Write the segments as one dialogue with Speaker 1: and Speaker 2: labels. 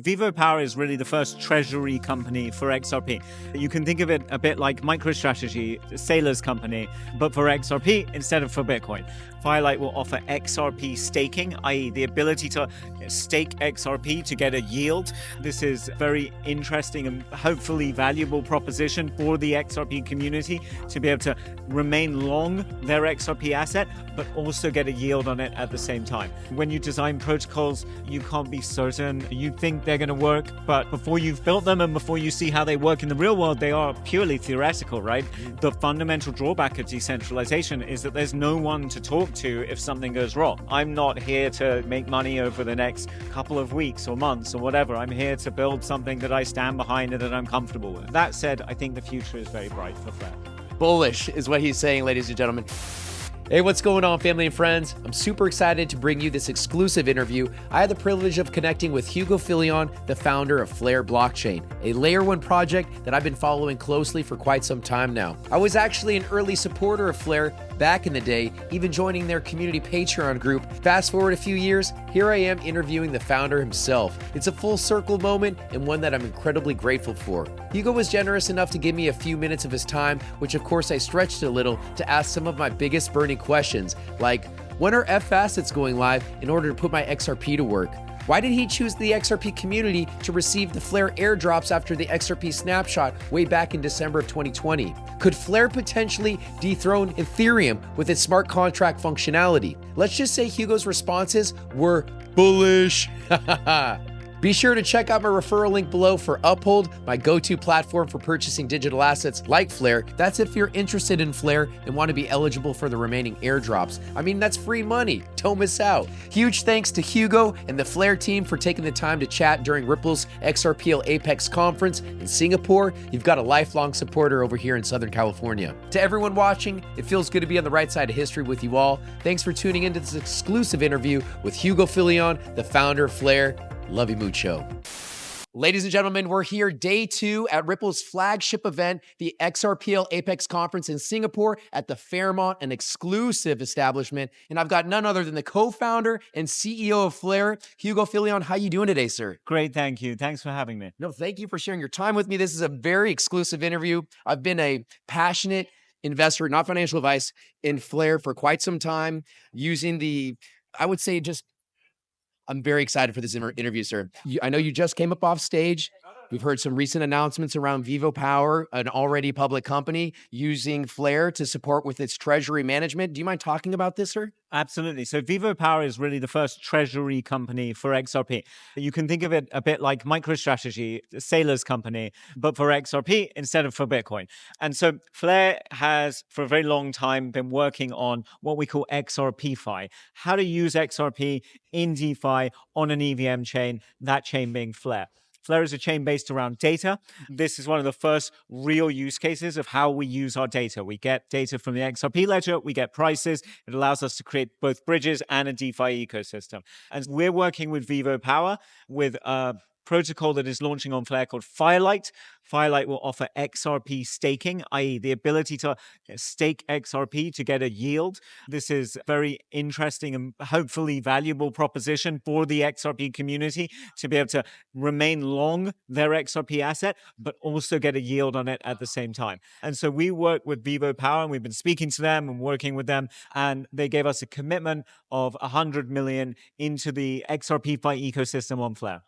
Speaker 1: Vivo Power is really the first treasury company for XRP. You can think of it a bit like MicroStrategy, a sailor's company, but for XRP instead of for Bitcoin. Firelight will offer XRP staking, i.e. the ability to stake XRP to get a yield. This is a very interesting and hopefully valuable proposition for the XRP community to be able to remain long their XRP asset, but also get a yield on it at the same time. When you design protocols, you can't be certain. You think they're going to work, but before you've built them and before you see how they work in the real world, they are purely theoretical, right? The fundamental drawback of decentralization is that there's no one to talk to if something goes wrong. I'm not here to make money over the next couple of weeks or months or whatever. I'm here to build something that I stand behind and that I'm comfortable with. That said, I think the future is very bright for Flare.
Speaker 2: Bullish is what he's saying, ladies and gentlemen. Hey, what's going on, family and friends? I'm super excited to bring you this exclusive interview. I had the privilege of connecting with Hugo Philion, the founder of Flare Blockchain, a layer 1 project that I've been following closely for quite some time now. I was actually an early supporter of Flare back in the day, even joining their community Patreon group. Fast forward a few years, here I am interviewing the founder himself. It's a full circle moment and one that I'm incredibly grateful for. Hugo was generous enough to give me a few minutes of his time, which of course I stretched a little to ask some of my biggest burning questions, like when are F facets going live in order to put my XRP to work? Why did he choose the XRP community to receive the Flare airdrops after the XRP snapshot way back in December of 2020? Could Flare potentially dethrone Ethereum with its smart contract functionality? Let's just say Hugo's responses were bullish. Be sure to check out my referral link below for Uphold, my go-to platform for purchasing digital assets like Flare. That's if you're interested in Flare and want to be eligible for the remaining airdrops. I mean, that's free money. Don't miss out. Huge thanks to Hugo and the Flare team for taking the time to chat during Ripple's XRPL Apex conference in Singapore. You've got a lifelong supporter over here in Southern California. To everyone watching, it feels good to be on the right side of history with you all. Thanks for tuning into this exclusive interview with Hugo Philion, the founder of Flare. Love you mucho. Ladies and gentlemen, we're here day 2 at Ripple's flagship event, the XRPL Apex Conference in Singapore at the Fairmont, an exclusive establishment. And I've got none other than the co-founder and CEO of Flare, Hugo Philion. How you doing today, sir?
Speaker 1: Great, thank you. Thanks for having me.
Speaker 2: No, thank you for sharing your time with me. This is a very exclusive interview. I've been a passionate investor, not financial advice, in Flare for quite some time, using I would say I'm very excited for this interview, sir. I know you just came up off stage. We've heard some recent announcements around Vivo Power, an already public company, using Flare to support with its treasury management. Do you mind talking about this, sir?
Speaker 1: Absolutely. So Vivo Power is really the first treasury company for XRP. You can think of it a bit like MicroStrategy, a sailor's company, but for XRP instead of for Bitcoin. And so Flare has, for a very long time, been working on what we call XRPFi, how to use XRP in DeFi on an EVM chain, that chain being Flare. Flare is a chain based around data. This is one of the first real use cases of how we use our data. We get data from the XRP ledger, we get prices. It allows us to create both bridges and a DeFi ecosystem. And we're working with Vivo Power with a protocol that is launching on Flare called Firelight. Firelight will offer XRP staking, i.e. the ability to stake XRP to get a yield. This is a very interesting and hopefully valuable proposition for the XRP community to be able to remain long their XRP asset, but also get a yield on it at the same time. And so we work with Vivo Power and we've been speaking to them and working with them, and they gave us a commitment of 100 million into the XRPFi ecosystem on Flare.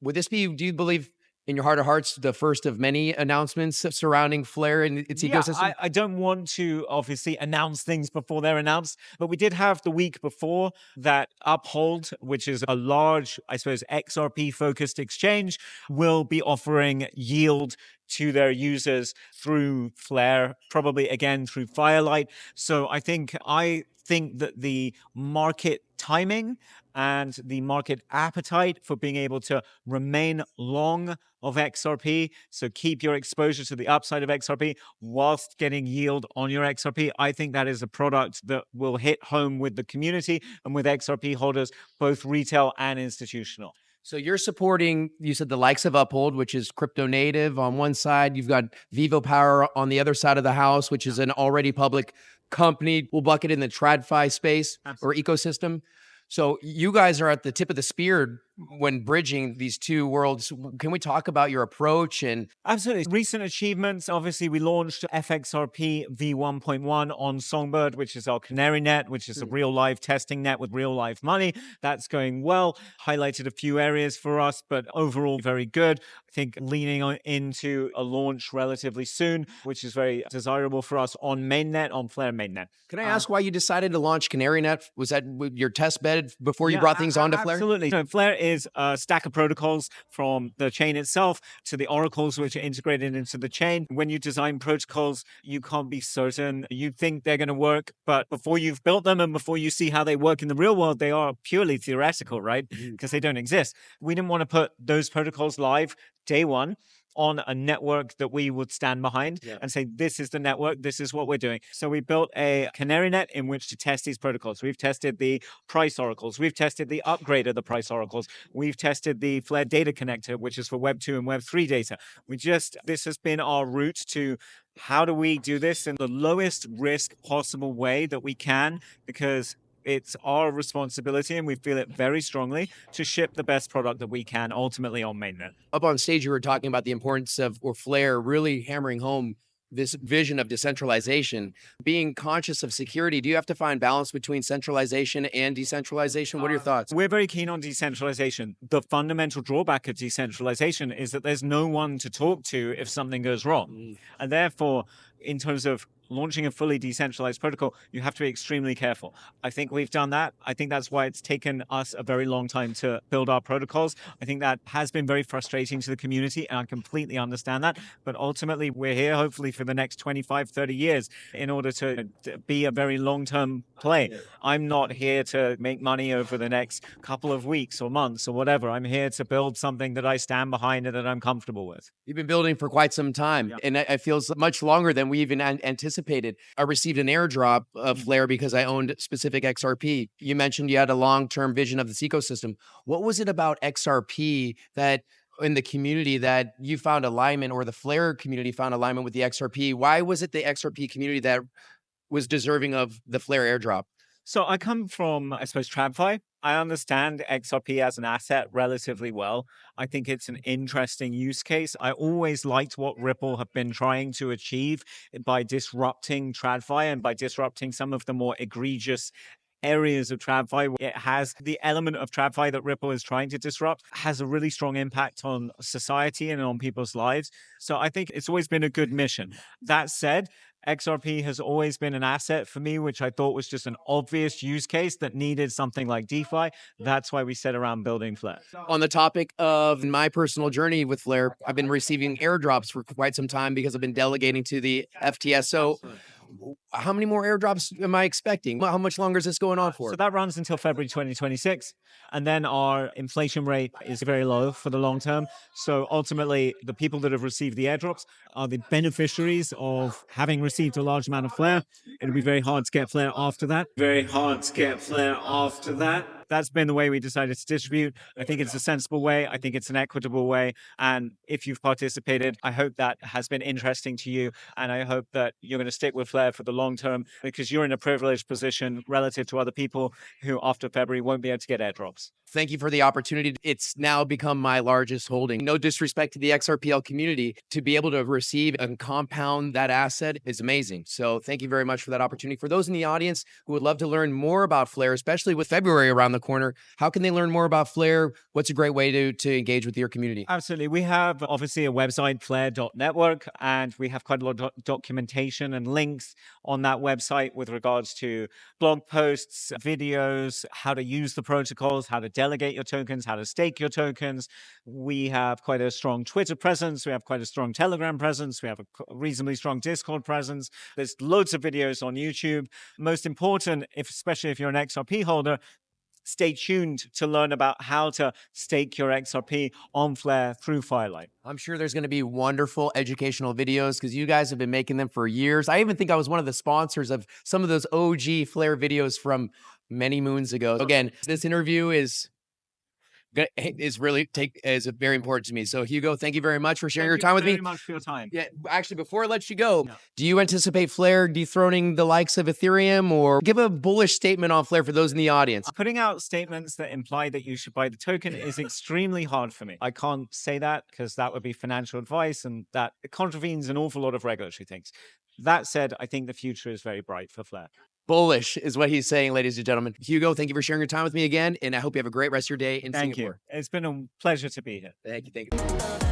Speaker 2: Would this be, do you believe in your heart of hearts, the first of many announcements surrounding Flare and its ecosystem?
Speaker 1: I don't want to obviously announce things before they're announced, but we did have the week before that Uphold, which is a large, I suppose, XRP-focused exchange, will be offering yield to their users through Flare, probably again through Firelight. So I think that the market timing and the market appetite for being able to remain long of XRP, so keep your exposure to the upside of XRP whilst getting yield on your XRP, I think that is a product that will hit home with the community and with XRP holders, both retail and institutional.
Speaker 2: So you're supporting, you said, the likes of Uphold, which is crypto native on one side. You've got Vivo Power on the other side of the house, which is an already public company. We'll bucket in the TradFi space or ecosystem. So you guys are at the tip of the spear when bridging these two worlds. Can we talk about your approach and
Speaker 1: Absolutely. Recent achievements. Obviously, we launched FXRP v1.1 on Songbird, which is our Canary net, which is a real live testing net with real live money. That's going well. Highlighted a few areas for us, but overall very good. I think leaning into a launch relatively soon, which is very desirable for us on mainnet, on Flare mainnet.
Speaker 2: Can I ask why you decided to launch Canary Net? Was that your test bed before you brought things onto Flare?
Speaker 1: Absolutely. No, Flare is a stack of protocols from the chain itself to the oracles which are integrated into the chain. When you design protocols, you can't be certain. You think they're going to work, but before you've built them and before you see how they work in the real world, they are purely theoretical, right? Because they don't exist. We didn't want to put those protocols live day one on a network that we would stand behind and say, this is the network, this is what we're doing. So we built a Canary net in which to test these protocols. We've tested the price oracles. We've tested the upgrade of the price oracles. We've tested the Flare data connector, which is for Web 2 and Web 3 data. This has been our route to how do we do this in the lowest risk possible way that we can, because it's our responsibility, and we feel it very strongly, to ship the best product that we can ultimately on mainnet.
Speaker 2: Up on stage, you were talking about the importance of, or Flare really hammering home this vision of decentralization. Being conscious of security, do you have to find balance between centralization and decentralization? What are your thoughts?
Speaker 1: We're very keen on decentralization. The fundamental drawback of decentralization is that there's no one to talk to if something goes wrong. And therefore, in terms of launching a fully decentralized protocol, you have to be extremely careful. I think we've done that. I think that's why it's taken us a very long time to build our protocols. I think that has been very frustrating to the community, and I completely understand that. But ultimately, we're here hopefully for the next 25, 30 years in order to be a very long-term play. I'm not here to make money over the next couple of weeks or months or whatever. I'm here to build something that I stand behind and that I'm comfortable with.
Speaker 2: You've been building for quite some time, and it feels much longer than we even anticipated. I received an airdrop of Flare because I owned specific XRP. You mentioned you had a long-term vision of this ecosystem. What was it about XRP that in the community that you found alignment, or the Flare community found alignment with the XRP? Why was it the XRP community that was deserving of the Flare airdrop?
Speaker 1: So I come from, I suppose, TradFi. I understand XRP as an asset relatively well. I think it's an interesting use case. I always liked what Ripple have been trying to achieve by disrupting TradFi and by disrupting some of the more egregious areas of TradFi. It has the element of TradFi that Ripple is trying to disrupt, has a really strong impact on society and on people's lives. So I think it's always been a good mission. That said, XRP has always been an asset for me, which I thought was just an obvious use case that needed something like DeFi. That's why we set around building Flare.
Speaker 2: On the topic of my personal journey with Flare, I've been receiving airdrops for quite some time because I've been delegating to the FTSO. How many more airdrops am I expecting? How much longer is this going on for?
Speaker 1: So that runs until February 2026. And then our inflation rate is very low for the long term. So ultimately, the people that have received the airdrops are the beneficiaries of having received a large amount of Flare. It'll be very hard to get Flare after that. That's been the way we decided to distribute. I think it's a sensible way. I think it's an equitable way. And if you've participated, I hope that has been interesting to you. And I hope that you're going to stick with Flare for the long term, because you're in a privileged position relative to other people who after February won't be able to get airdrops.
Speaker 2: Thank you for the opportunity. It's now become my largest holding. No disrespect to the XRPL community. To be able to receive and compound that asset is amazing. So thank you very much for that opportunity. For those in the audience who would love to learn more about Flare, especially with February around the corner, how can they learn more about Flare? What's a great way to engage with your community?
Speaker 1: Absolutely. We have obviously a website, flare.network, and we have quite a lot of documentation and links on that website with regards to blog posts, videos, how to use the protocols, how to delegate your tokens, how to stake your tokens. We have quite a strong Twitter presence. We have quite a strong Telegram presence. We have a reasonably strong Discord presence. There's loads of videos on YouTube. Most important, especially if you're an XRP holder, stay tuned to learn about how to stake your XRP on Flare through Firelight.
Speaker 2: I'm sure there's going to be wonderful educational videos because you guys have been making them for years. I even think I was one of the sponsors of some of those OG Flare videos from many moons ago. Again, this interview is is very important to me. So Hugo, thank you very much for sharing your
Speaker 1: Thank
Speaker 2: time
Speaker 1: you
Speaker 2: with me.
Speaker 1: very much for your time.
Speaker 2: Yeah, actually, before I let you go,
Speaker 1: Yeah.
Speaker 2: do you anticipate Flare dethroning the likes of Ethereum, or give a bullish statement on Flare for those in the audience?
Speaker 1: Putting out statements that imply that you should buy the token is extremely hard for me. I can't say that because that would be financial advice and that contravenes an awful lot of regulatory things. That said, I think the future is very bright for Flare.
Speaker 2: Bullish is what he's saying, ladies and gentlemen. Hugo, thank you for sharing your time with me again, and I hope you have a great rest of your day in
Speaker 1: Thank
Speaker 2: Singapore.
Speaker 1: you. It's been a pleasure to be here.
Speaker 2: Thank you.